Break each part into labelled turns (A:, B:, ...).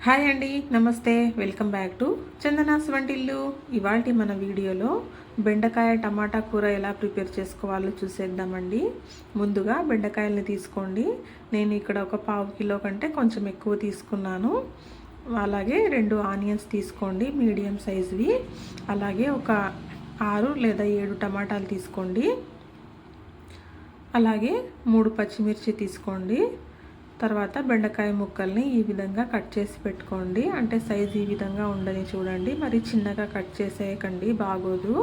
A: Hi అండి, నమస్తే. Welcome back to Chandana's వంటిల్లు. ఇవాల్టి మన వీడియోలో బెండకాయ టమాటా కూర ఎలా ప్రిపేర్ చేసుకోవాలో చూసేద్దామండి. ముందుగా బెండకాయల్ని తీసుకోండి. నేను ఇక్కడ ఒక పావు కిలో కంటే కొంచెం ఎక్కువ తీసుకున్నాను. అలాగే 2 ఆనియన్స్ తీసుకోండి, మీడియం సైజువి. అలాగే ఒక 6 లేదా 7 టమాటాలు తీసుకోండి. అలాగే 3 పచ్చిమిర్చి తీసుకోండి. తర్వాత బెండకాయ ముక్కల్ని ఈ విధంగా కట్ చేసి పెట్టుకోండి. అంటే సైజు ఈ విధంగా ఉండని చూడండి, మరి చిన్నగా కట్ చేసేయకండి, బాగోదు.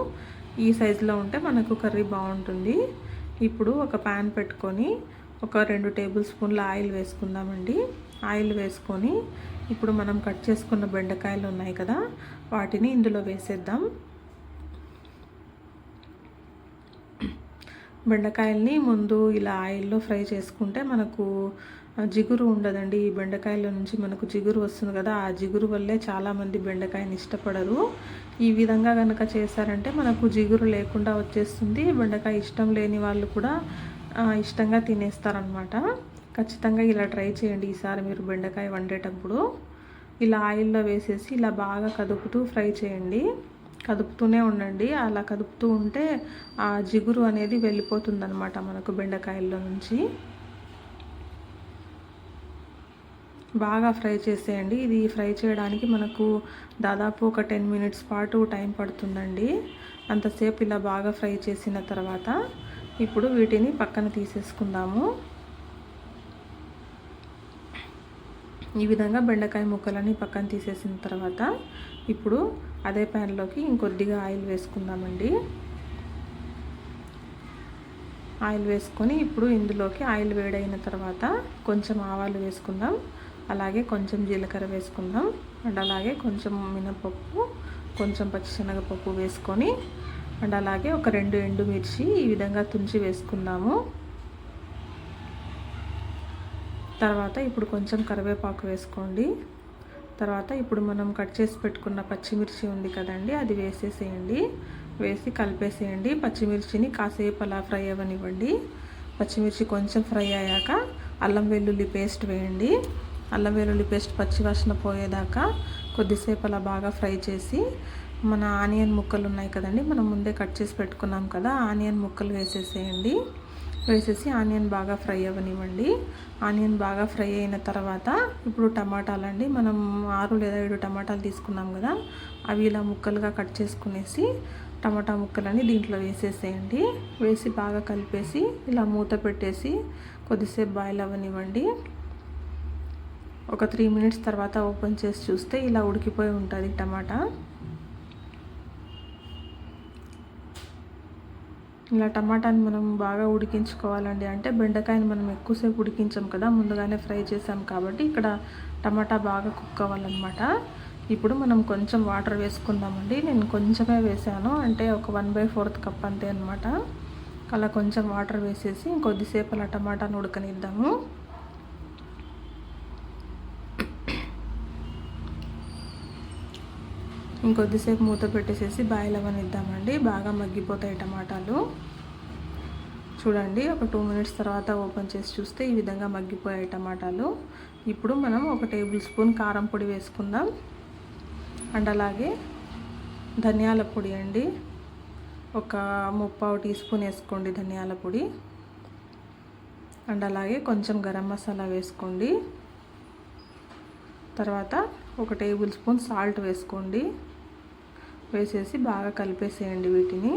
A: ఈ సైజులో ఉంటే మనకు కర్రీ బాగుంటుంది. ఇప్పుడు ఒక ప్యాన్ పెట్టుకొని ఒక 2 టేబుల్ స్పూన్ల ఆయిల్ వేసుకుందామండి. ఆయిల్ వేసుకొని ఇప్పుడు మనం కట్ చేసుకున్న బెండకాయలు ఉన్నాయి కదా, వాటిని ఇందులో వేసేద్దాం. బెండకాయల్ని ముందు ఇలా ఆయిల్లో ఫ్రై చేసుకుంటే మనకు జిగురు ఉండదండి. ఈ బెండకాయల నుంచి మనకు జిగురు వస్తుంది కదా, ఆ జిగురు వల్లే చాలామంది బెండకాయని ఇష్టపడరు. ఈ విధంగా కనుక చేశారంటే మనకు జిగురు లేకుండా వచ్చేస్తుంది. బెండకాయ ఇష్టం లేని వాళ్ళు కూడా ఇష్టంగా తినేస్తారనమాట. ఖచ్చితంగా ఇలా ట్రై చేయండి ఈసారి మీరు బెండకాయ వండేటప్పుడు. ఇలా ఆయిల్లో వేసేసి ఇలా బాగా కదుపుతూ ఫ్రై చేయండి. కదుపుతూనే ఉండండి. అలా కదుపుతూ ఉంటే ఆ జిగురు అనేది వెళ్ళిపోతుందన్నమాట మనకు బెండకాయల్లో నుంచి. బాగా ఫ్రై చేసేయండి. ఇది ఫ్రై చేయడానికి మనకు దాదాపు ఒక 10 మినిట్స్ పాటు టైం పడుతుందండి. అంతసేపు ఇలా బాగా ఫ్రై చేసిన తర్వాత ఇప్పుడు వీటిని పక్కన తీసేసుకుందాము. ఈ విధంగా బెండకాయ ముక్కలని పక్కన తీసేసిన తర్వాత ఇప్పుడు అదే ప్యాన్లోకి ఇంకొద్దిగా ఆయిల్ వేసుకుందామండి. ఆయిల్ వేసుకొని ఇప్పుడు ఇందులోకి ఆయిల్ వేడైన తర్వాత కొంచెం ఆవాలు వేసుకుందాం. అలాగే కొంచెం జీలకర్ర వేసుకుందాం. అండ్ అలాగే కొంచెం మినపప్పు, కొంచెం పచ్చిశనగపప్పు వేసుకొని అండ్ అలాగే ఒక 2 ఎండుమిర్చి ఈ విధంగా తుంచి వేసుకుందాము. తర్వాత ఇప్పుడు కొంచెం కరివేపాకు వేసుకోండి. తర్వాత ఇప్పుడు మనం కట్ చేసి పెట్టుకున్న పచ్చిమిర్చి ఉంది కదండి, అది వేసేసేయండి. వేసి కలిపేసేయండి. పచ్చిమిర్చిని కాసేపు అలా ఫ్రై అవ్వనివ్వండి. పచ్చిమిర్చి కొంచెం ఫ్రై అయ్యాక అల్లం వెల్లుల్లి పేస్ట్ వేయండి. అల్లం వెల్లుల్లి పేస్ట్ పచ్చివాసన పోయేదాకా కొద్దిసేపు అలా బాగా ఫ్రై చేసి మన ఆనియన్ ముక్కలు ఉన్నాయి కదండి, మనం ముందే కట్ చేసి పెట్టుకున్నాం కదా, ఆనియన్ ముక్కలు వేసేసేయండి. వేసేసి ఆనియన్ బాగా ఫ్రై అవ్వనివ్వండి. ఆనియన్ బాగా ఫ్రై అయిన తర్వాత ఇప్పుడు టమాటాలండి, మనం 6 లేదా 7 టమాటాలు తీసుకున్నాం కదా, అవి ఇలా ముక్కలుగా కట్ చేసుకునేసి టమాటా ముక్కలని దీంట్లో వేసేసేయండి. వేసి బాగా కలిపేసి ఇలా మూత పెట్టేసి కొద్దిసేపు బాయిల్ అవ్వనివ్వండి. ఒక 3 మినిట్స్ తర్వాత ఓపెన్ చేసి చూస్తే ఇలా ఉడికిపోయి ఉంటుంది టమాటా. ఇలా టమాటాని మనం బాగా ఉడికించుకోవాలండి. అంటే బెండకాయని మనం ఎక్కువసేపు ఉడికించాం కదా, ముందుగానే ఫ్రై చేసాం కాబట్టి ఇక్కడ టమాటా బాగా కుక్ అవ్వాలన్నమాట. ఇప్పుడు మనం కొంచెం వాటర్ వేసుకుందామండి. నేను కొంచెమే వేసాను, అంటే ఒక 1/4 కప్ అంతే అనమాట. అలా కొంచెం వాటర్ వేసేసి ఇంకొద్దిసేపు అలా టమాటాను ఉడకనిద్దాము. ఇంకొద్దిసేపు మూత పెట్టేసేసి బాయిల్ అవ్వనిద్దామండి. బాగా మగ్గిపోతాయి టమాటాలు. చూడండి, ఒక 2 మినిట్స్ తర్వాత ఓపెన్ చేసి చూస్తే ఈ విధంగా మగ్గిపోయాయి టమాటాలు. ఇప్పుడు మనం ఒక టేబుల్ స్పూన్ కారం పొడి వేసుకుందాం. అండ్ అలాగే ధనియాల పొడి అండి, ఒక 3/4 టీ స్పూన్ వేసుకోండి ధనియాల పొడి. అండ్ అలాగే కొంచెం గరం మసాలా వేసుకోండి. తర్వాత ఒక టేబుల్ స్పూన్ సాల్ట్ వేసుకోండి. వేసేసి బాగా కలిపేసేయండి వీటిని.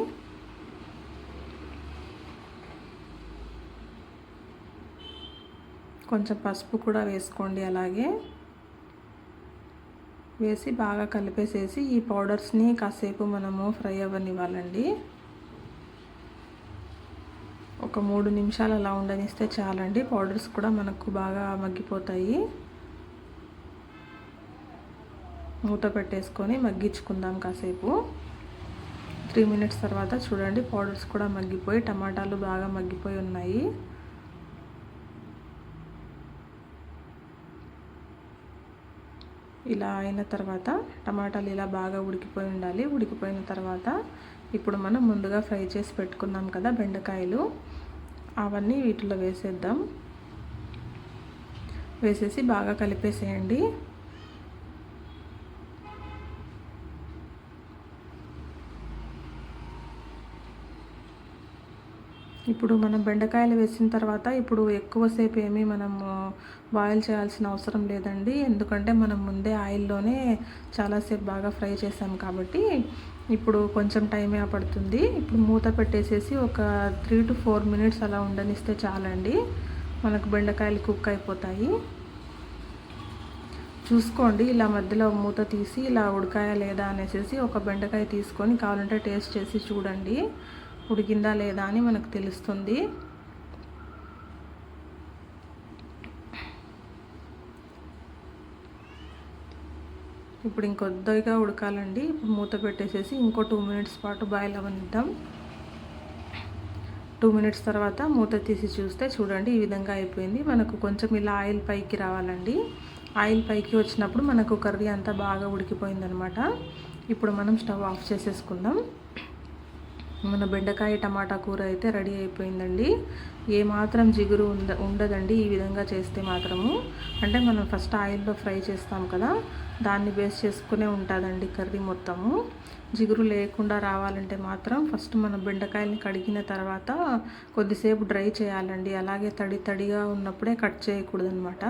A: కొంచెం పసుపు కూడా వేసుకోండి. అలాగే వేసి బాగా కలిపేసేసి ఈ పౌడర్స్ని కాసేపు మనము ఫ్రై అవ్వనివ్వాలండి. ఒక 3 నిమిషాలు అలా ఉండనిస్తే చాలండి. పౌడర్స్ కూడా మనకు బాగా మగ్గిపోతాయి. మూత పెట్టేసుకొని మగ్గించుకుందాం కాసేపు. 3 మినిట్స్ తర్వాత చూడండి, పౌడర్స్ కూడా మగ్గిపోయి టమాటాలు బాగా మగ్గిపోయి ఉన్నాయి. ఇలా అయిన తర్వాత టమాటాలు ఇలా బాగా ఉడికిపోయి ఉండాలి. ఉడికిపోయిన తర్వాత ఇప్పుడు మనం ముందుగా ఫ్రై చేసి పెట్టుకున్నాం కదా బెండకాయలు, అవన్నీ వీటిలో వేసేద్దాం. వేసేసి బాగా కలిపేసేయండి. ఇప్పుడు మనం బెండకాయలు వేసిన తర్వాత ఇప్పుడు ఎక్కువసేపు ఏమీ మనం బాయిల్ చేయాల్సిన అవసరం లేదండి. ఎందుకంటే మనం ముందే ఆయిల్లోనే చాలాసేపు బాగా ఫ్రై చేసాం కాబట్టి ఇప్పుడు కొంచెం టైమే పడుతుంది. ఇప్పుడు మూత పెట్టేసేసి ఒక 3 to 4 మినిట్స్ అలా ఉండనిస్తే చాలండి, మనకు బెండకాయలు కుక్ అయిపోతాయి. చూసుకోండి, ఇలా మధ్యలో మూత తీసి ఇలా ఉడకాయా లేదా అనేసి ఒక బెండకాయ తీసుకొని కావాలంటే టేస్ట్ చేసి చూడండి, ఉడికిందా లేదా అని మనకు తెలుస్తుంది. ఇప్పుడు ఇంకొద్దిగా ఉడకాలండి. ఇప్పుడు మూత పెట్టేసేసి ఇంకో 2 మినిట్స్ పాటు బాయిల్ అవ్వనిద్దాం. 2 మినిట్స్ తర్వాత మూత తీసి చూస్తే చూడండి ఈ విధంగా అయిపోయింది. మనకు కొంచెం ఇలా ఆయిల్ పైకి రావాలండి. ఆయిల్ పైకి వచ్చినప్పుడు మనకు కర్రీ అంతా బాగా ఉడికిపోయిందనమాట. ఇప్పుడు మనం స్టవ్ ఆఫ్ చేసేసుకుందాం. మన బెండకాయ టమాటా కూర అయితే రెడీ అయిపోయిందండి. ఏమాత్రం జిగురు ఉండదండి ఈ విధంగా చేస్తే మాత్రము. అంటే మనం ఫస్ట్ ఆయిల్లో ఫ్రై చేస్తాం కదా, దాన్ని బేస్ చేసుకునే ఉంటుందండి కర్రీ మొత్తము. జిగురు లేకుండా రావాలంటే మాత్రం ఫస్ట్ మనం బెండకాయలని కడిగిన తర్వాత కొద్దిసేపు డ్రై చేయాలండి. అలాగే తడిగా ఉన్నప్పుడే కట్ చేయకూడదు అనమాట.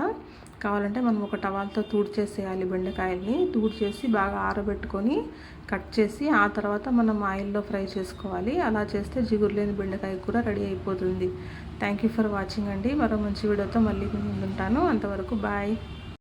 A: కావాలంటే మనం ఒక టవాల్తో తూడ్చేసేయాలి బెండకాయల్ని. తూడ్చేసి బాగా ఆరబెట్టుకొని కట్ చేసి ఆ తర్వాత మనం ఆయిల్లో ఫ్రై చేసుకోవాలి. అలా చేస్తే జిగురు లేని బెండకాయ కూర రెడీ అయిపోతుంది. థ్యాంక్ యూ ఫర్ వాచింగ్ అండి. మరో మంచి వీడియోతో మళ్ళీ ముందుంటాను. అంతవరకు బాయ్.